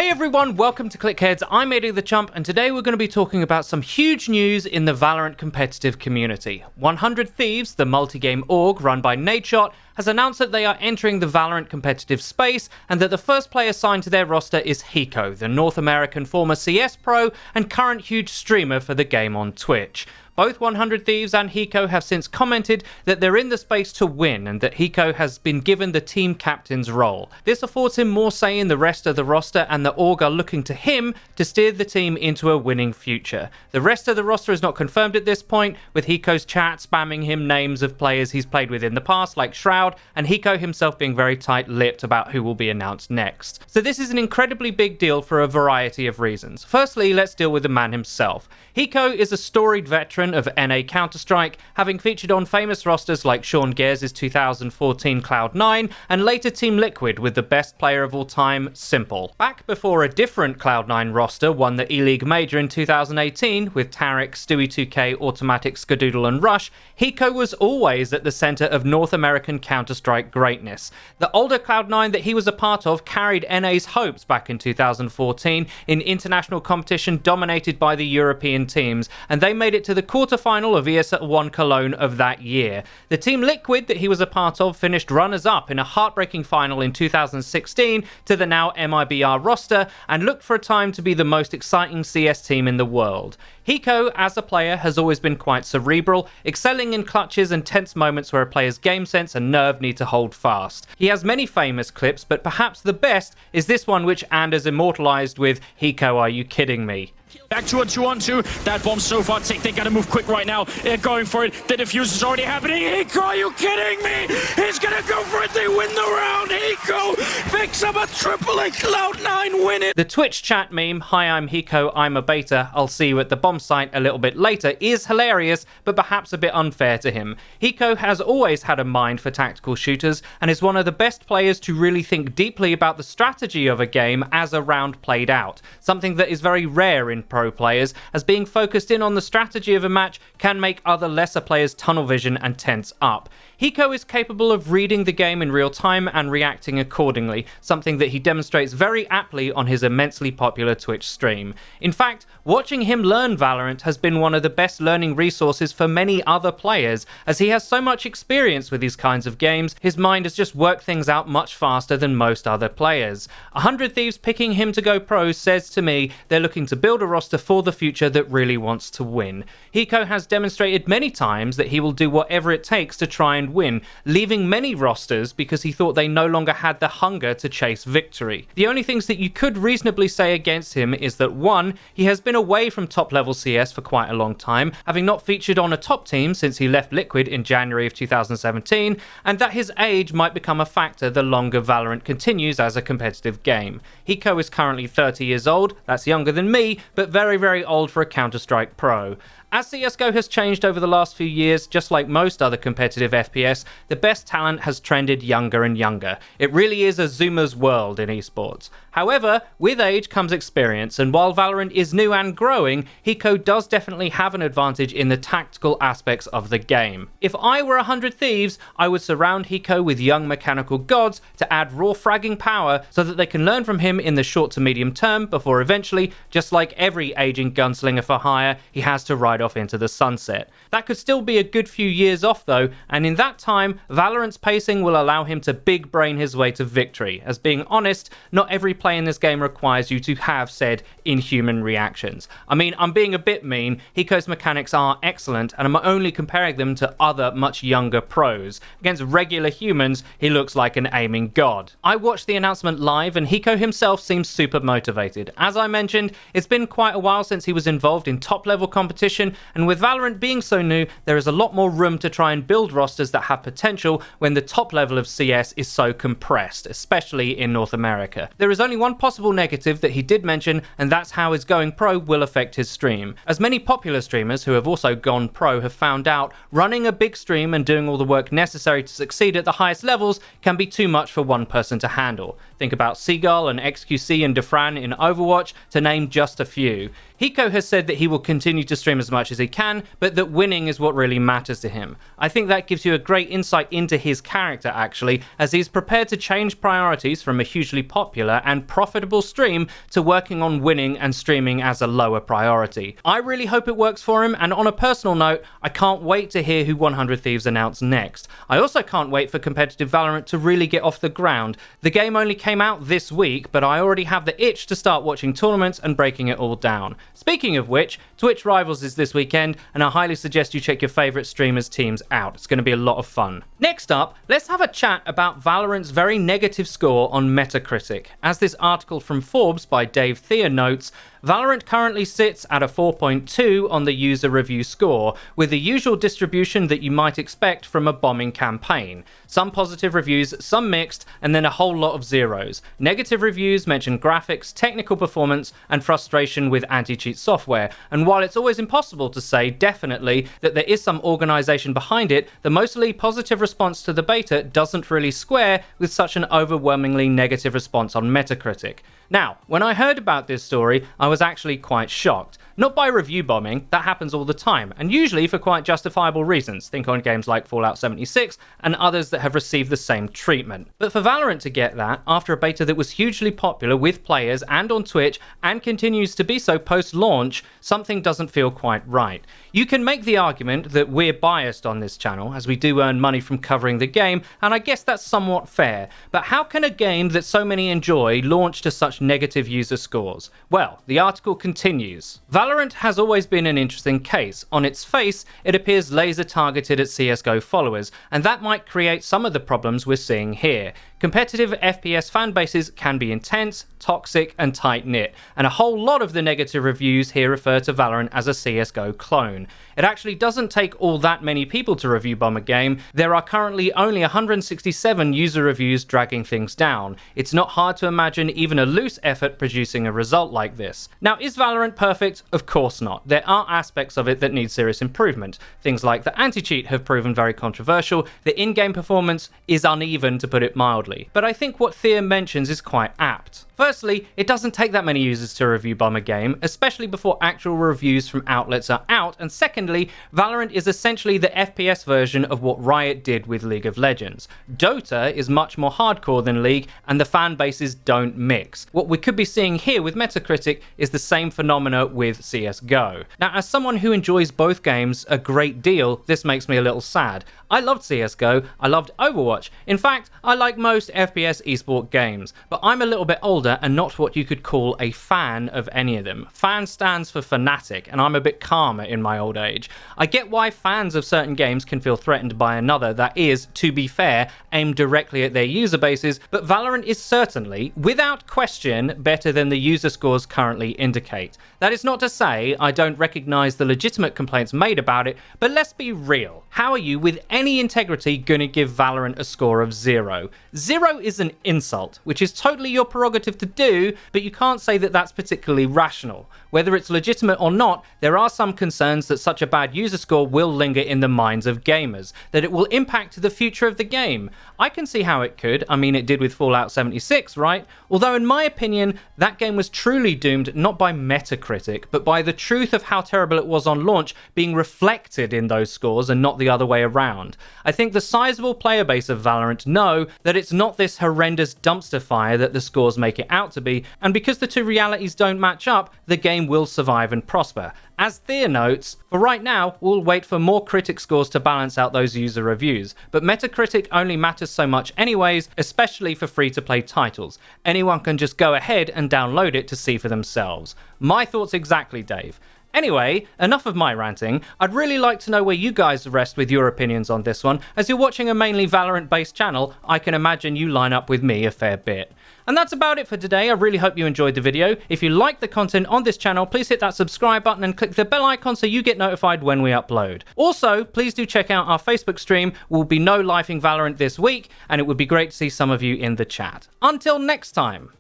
Hey everyone, welcome to Clickheads. I'm Eddie the Chump, and today we're going to be talking about some huge news in the Valorant competitive community. 100 Thieves, the multi-game org run by Nadeshot, has announced that they are entering the Valorant competitive space, and that the first player signed to their roster is Hiko, the North American former CS pro and current huge streamer for the game on Twitch. Both 100 Thieves and Hiko have since commented that they're in the space to win, and that Hiko has been given the team captain's role. This affords him more say in the rest of the roster, and the org are looking to him to steer the team into a winning future. The rest of the roster is not confirmed at this point, with Hiko's chat spamming him names of players he's played with in the past, like Shroud, and Hiko himself being very tight-lipped about who will be announced next. So this is an incredibly big deal for a variety of reasons. Firstly, let's deal with the man himself. Hiko is a storied veteran of NA Counter-Strike, having featured on famous rosters like Sean Gares' 2014 Cloud9, and later Team Liquid with the best player of all time, Simple. Back before a different Cloud9 roster won the E-League Major in 2018 with Tarek, Stewie2K, Automatic, Skadoodle and Rush, Hiko was always at the centre of North American Counter-Strike greatness. The older Cloud9 that he was a part of carried NA's hopes back in 2014 in international competition dominated by the European teams, and they made it to the quarterfinal of ESL 1 Cologne of that year. The Team Liquid that he was a part of finished runners-up in a heartbreaking final in 2016 to the now MIBR roster, and looked for a time to be the most exciting CS team in the world. Hiko, as a player, has always been quite cerebral, excelling in clutches and tense moments where a player's game sense and nerve need to hold fast. He has many famous clips, but perhaps the best is this one which Anders immortalized with "Hiko, are you kidding me?" Back to a 2-on-2. That bomb so far ticked. They gotta move quick right now. They're going for it. The defuse is already happening. Hiko, are you kidding me? He's gonna go for it. They win the round. Hiko picks up a triple and Cloud9 win it. The Twitch chat meme, "Hi, I'm Hiko, I'm a beta, I'll see you at the bomb site a little bit later," is hilarious, but perhaps a bit unfair to him. Hiko has always had a mind for tactical shooters, and is one of the best players to really think deeply about the strategy of a game as a round played out, something that is very rare in pro players, as being focused in on the strategy of a match can make other lesser players tunnel vision and tense up. Hiko is capable of reading the game in real time and reacting accordingly, something that he demonstrates very aptly on his immensely popular Twitch stream. In fact, watching him learn Valorant has been one of the best learning resources for many other players, as he has so much experience with these kinds of games. His mind has just worked things out much faster than most other players. 100 Thieves picking him to go pro says to me they're looking to build a roster for the future that really wants to win. Hiko has demonstrated many times that he will do whatever it takes to try and win, leaving many rosters because he thought they no longer had the hunger to chase victory. The only things that you could reasonably say against him is that 1. He has been away from top level CS for quite a long time, having not featured on a top team since he left Liquid in January of 2017, and that his age might become a factor the longer Valorant continues as a competitive game. Hiko is currently 30 years old, that's younger than me, but very old for a Counter-Strike pro. As CSGO has changed over the last few years, just like most other competitive FPS, the best talent has trended younger and younger. It really is a zoomer's world in esports. However, with age comes experience, and while Valorant is new and growing, Hiko does definitely have an advantage in the tactical aspects of the game. If I were 100 Thieves, I would surround Hiko with young mechanical gods to add raw fragging power so that they can learn from him in the short to medium term before eventually, just like every aging gunslinger for hire, he has to ride off into the sunset. That could still be a good few years off though, and in that time, Valorant's pacing will allow him to big brain his way to victory, as being honest, not every play in this game requires you to have said inhuman reactions. I mean, I'm being a bit mean, Hiko's mechanics are excellent, and I'm only comparing them to other much younger pros. Against regular humans, he looks like an aiming god. I watched the announcement live, and Hiko himself seems super motivated. As I mentioned, it's been quite a while since he was involved in top level competition, and with Valorant being so new, there is a lot more room to try and build rosters that have potential when the top level of CS is so compressed, especially in North America. There is only one possible negative that he did mention, and that's how his going pro will affect his stream. As many popular streamers who have also gone pro have found out, running a big stream and doing all the work necessary to succeed at the highest levels can be too much for one person to handle. Think about Seagull and XQC and Defran in Overwatch, to name just a few. Hiko has said that he will continue to stream as much as he can, but that winning is what really matters to him. I think that gives you a great insight into his character actually, as he's prepared to change priorities from a hugely popular and and profitable stream to working on winning and streaming as a lower priority. I really hope it works for him, and on a personal note, I can't wait to hear who 100 Thieves announce next. I also can't wait for competitive Valorant to really get off the ground. The game only came out this week, but I already have the itch to start watching tournaments and breaking it all down. Speaking of which, Twitch Rivals is this weekend, and I highly suggest you check your favourite streamers' teams out. It's going to be a lot of fun. Next up, let's have a chat about Valorant's very negative score on Metacritic. As this article from Forbes by Dave Thea notes, Valorant currently sits at a 4.2 on the user review score, with the usual distribution that you might expect from a bombing campaign. Some positive reviews, some mixed, and then a whole lot of zeros. Negative reviews mention graphics, technical performance, and frustration with anti-cheat software, and while it's always impossible to say definitely that there is some organisation behind it, the mostly positive response to the beta doesn't really square with such an overwhelmingly negative response on Metacritic. Now, when I heard about this story, I was actually quite shocked. Not by review bombing, that happens all the time, and usually for quite justifiable reasons. Think on games like Fallout 76 and others that have received the same treatment. But for Valorant to get that, after a beta that was hugely popular with players and on Twitch, and continues to be so post-launch, something doesn't feel quite right. You can make the argument that we're biased on this channel, as we do earn money from covering the game, and I guess that's somewhat fair. But how can a game that so many enjoy launch to such negative user scores? Well, the article continues. Valorant has always been an interesting case. On its face, it appears laser targeted at CSGO followers, and that might create some of the problems we're seeing here. Competitive FPS fanbases can be intense, toxic, and tight-knit, and a whole lot of the negative reviews here refer to Valorant as a CSGO clone. It actually doesn't take all that many people to review bomb a game. There are currently only 167 user reviews dragging things down. It's not hard to imagine even a loose effort producing a result like this. Now, is Valorant perfect? Of course not. There are aspects of it that need serious improvement. Things like the anti-cheat have proven very controversial. The in-game performance is uneven, to put it mildly. But I think what Thea mentions is quite apt. Firstly, it doesn't take that many users to review bomb a game, especially before actual reviews from outlets are out, and secondly, Valorant is essentially the FPS version of what Riot did with League of Legends. Dota is much more hardcore than League, and the fan bases don't mix. What we could be seeing here with Metacritic is the same phenomena with CSGO. Now, as someone who enjoys both games a great deal, this makes me a little sad. I loved CSGO, I loved Overwatch. In fact, I like most FPS esport games, but I'm a little bit older and not what you could call a fan of any of them. Fan stands for fanatic, and I'm a bit calmer in my old age. I get why fans of certain games can feel threatened by another that is, to be fair, aimed directly at their user bases, but Valorant is certainly, without question, better than the user scores currently indicate. That is not to say I don't recognise the legitimate complaints made about it, but let's be real. How are you, with any integrity, gonna give Valorant a score of 0? 0 is an insult, which is totally your prerogative to do, but you can't say that that's particularly rational. Whether it's legitimate or not, there are some concerns that such a bad user score will linger in the minds of gamers, that it will impact the future of the game. I can see how it could. I mean, it did with Fallout 76, right? Although in my opinion, that game was truly doomed not by Metacritic, but by the truth of how terrible it was on launch being reflected in those scores and not the other way around. I think the sizable player base of Valorant know that it's not this horrendous dumpster fire that the scores make it out to be, and because the two realities don't match up, the game will survive and prosper. As Thea notes, for right now, we'll wait for more critic scores to balance out those user reviews, but Metacritic only matters so much anyways, especially for free-to-play titles. Anyone can just go ahead and download it to see for themselves. My thoughts exactly, Dave. Anyway, enough of my ranting. I'd really like to know where you guys rest with your opinions on this one. As you're watching a mainly Valorant-based channel, I can imagine you line up with me a fair bit. And that's about it for today. I really hope you enjoyed the video. If you like the content on this channel, please hit that subscribe button and click the bell icon so you get notified when we upload. Also, please do check out our Facebook stream. We'll be no lifing Valorant this week, and it would be great to see some of you in the chat. Until next time.